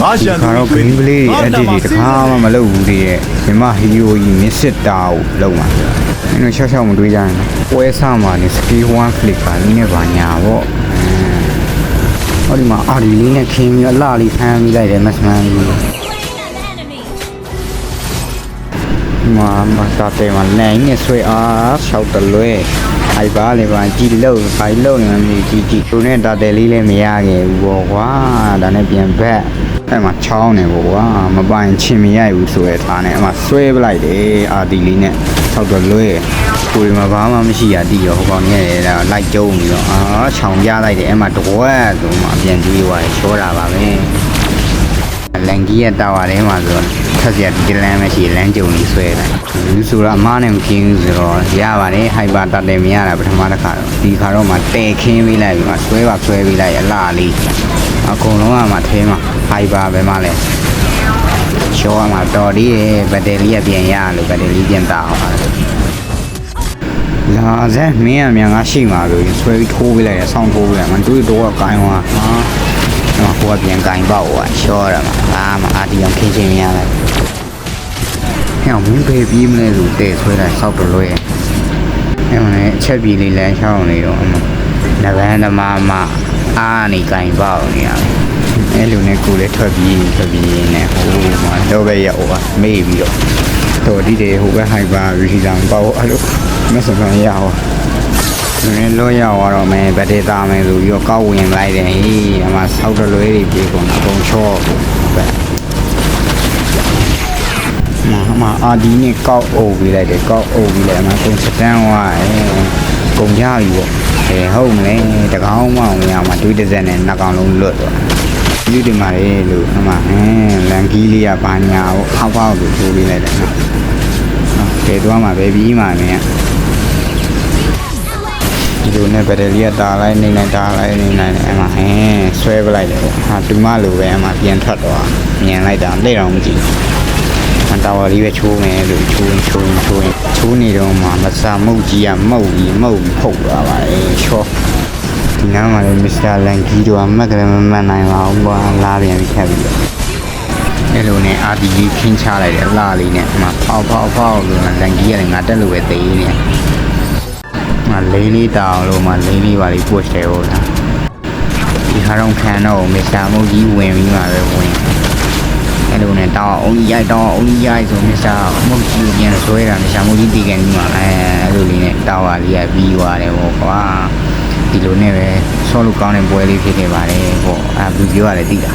ဒီခါတော့ green play တွေ edit တွေတစ်ခါမှမလုပ်ဘူးတည်းရဲ့ဒီမှာ hero ကြီး Mr. Tao လောက်မှာအဲ့တော့ရှောက်မတွေးကြရင်ပွဲစားမှာနေ skill 1 flick ကလေးနဲ့ပါညာပေါ့ဟောဒီမှာအာဒီလေးနဲ့ခင်းပြီးအလှလေးဖမ်းပြီးလိုက်တယ်မစမန်ကြီးမှာတာတဲမှာနိုင်နေဆွဲအားရှောက်တလွဲအိုက်ပါလေပါကြည်လို့ဘိုင်လို့နေမြည်ကြည်သူနဲ့တာတဲလေးလည်းမရခဲ့ဘူးပေါ့ကွာဒါနဲ့ပြန်ဘက်အဲ့မှာချောင်းနေပေါ့ကွာမပိုင်ချင်မရိုက်ဘူးဆိုရဲထားနေအဲ့မှာဆွဲပလိုက်တယ်အာဒီလေးနဲ့ရှောက်တလွဲကိုယ်မှာဘာမှမရှိရတည်ရောဟိုကောင်နေရတာလိုက်ကျုံပြီးတော့ချောင်းပြလိုက်တယ်အဲ့မှာတကွက်ဆိုမှပြန်ကြွေးသွားတယ်ချောတာပါပဲလန်ကြီးရတာပါထဲမှာဆိုတော့ထက်စရာဒီလမ်းမရှိလမ်းကြုံနေဆွဲတယ်လူဆိုတော့အမားနဲ့မခင်းဘူးဆိုတော့ရပါတယ်ဟိုက်ပါတတ်တယ်မရတာပထမတစ်ခါတော့ဒီခါတော့မှတဲခင်းပေးလိုက်ပြီးမှဆွဲပေးလိုက်အလားလေးအကုန်လုံးကမှထဲမှာဟိုက်ပါပဲမှလဲရှောမှာတော်ဒီဘက်တရီကပြန်ရလို့ဘက်တရီပြန်တောက်အောင်လာစမ်းမင်းအမြန်ကရှိမှာလို့ဆွဲပြီးထိုးပေးလိုက်ရဆောင်းထိုးပေးလိုက်မှတွေးတော့ကိုင်းသွားဟိုကပြန်ကင်ပေါက်ဟိုကရှော့ရမှာအာဒီအောင်ခင်းချင်းရလိုက်ဟဲ့မင်းဖေးပြီးမလဲလို့တဲ့ဆွဲတိုင်းစောက်တော့လွဲအဲ့မှာအချက်ပြေးလေးလမ်းချောင်းနေတော့နဗန်းသမားမအားနေကင်ပေါက်နေရအဲ့လိုနဲ့ကိုလည်းထွက်ပြေးနေဟိုမှာတော့ပဲရောက်ပါမေးပြီးတော့ဒီတဲ့ဟိုကဟိုက်ပါရီတောင်ပေါက်အဲ့လိုမစပန်ရအောင်နည်းလောရောက်တော့မယ်ဗတ်ဒေတာမယ်ဆိုပြီးတော့ကောက်ဝင်လိုက်တယ်ဟေးအမဆောက်တလွဲတွေပြေကုန်အကုန်ချောပဲမအာဒီနဲ့ကောက်အုပ်ပြီးလိုက်တယ်ကောက်အုပ်ပြီးလိုက်အမကုန်စတန်းဝါကုန်ကြပြီပေါ့ဟုတ်မလဲတကောင်းမအောင်ရမှာတွေးတစ်စက်နဲ့နှစ်ကောင်လုံးလွတ်တော့ဒီဒီမှာလေလို့အမလန်ကီးလေးကဘာညာပေါ့ဖောက်လို့ထိုးပြီးလိုက်တယ်နော်ကဲတော့မှပဲပြီးမှမင်းဒီလိုနဲ့ဘက်တရီကတာလိုက်နေလိုက်အဲ့မှာဆွဲပလိုက်တယ်ပေါ့ဟာဒီမလိုပဲအမှပြန်ထွက်တော့မြင်လိုက်တာလက်တော်မကြည့်တာဝါလေးပဲချိုးမယ်လို့ချိုးနေတော့မှမစာမုတ်ကြီးကမှုတ်ပြီးဖုတ်သွားပါလေချောဒီနားမှာလည်းမစ္စတာလန်ကီတို့ကမက်ကလည်းမမှန်နိုင်ပါဘူးကွာလာပြန်ပြီးခက်ပြီးအဲ့လိုနဲ့အာဒီကြီးခင်းချလိုက်တယ်အလားလေးနဲ့မှဖောက်လို့လန်ကီကလည်းငါတက်လို့ပဲသေးနေလေးတောင်လို့မှလေးပါလေးပို့တယ်ဟုတ်လားဒီဟာတော့ခံတော့မစ္စတာမုတ်ကြီးဝင်ပြီးမှပဲဝင်အဲ့လိုနဲ့တောင်းအောင်ရိုက်ဆိုမစ္စတာမုတ်ကြီးပြန်ဆွဲတာမစ္စတာမုတ်ကြီးတီးကန်ပြီးမှအဲ့လိုလေးနဲ့တောင်းပါလေးကပြီးသွားတယ်ပေါ့ကွာဒီလိုနဲ့ပဲဆောလို့ကောင်းတဲ့ပွဲလေးဖြစ်ခဲ့ပါတယ်ပေါ့ဘယ်လိုပြောရလဲသိတာ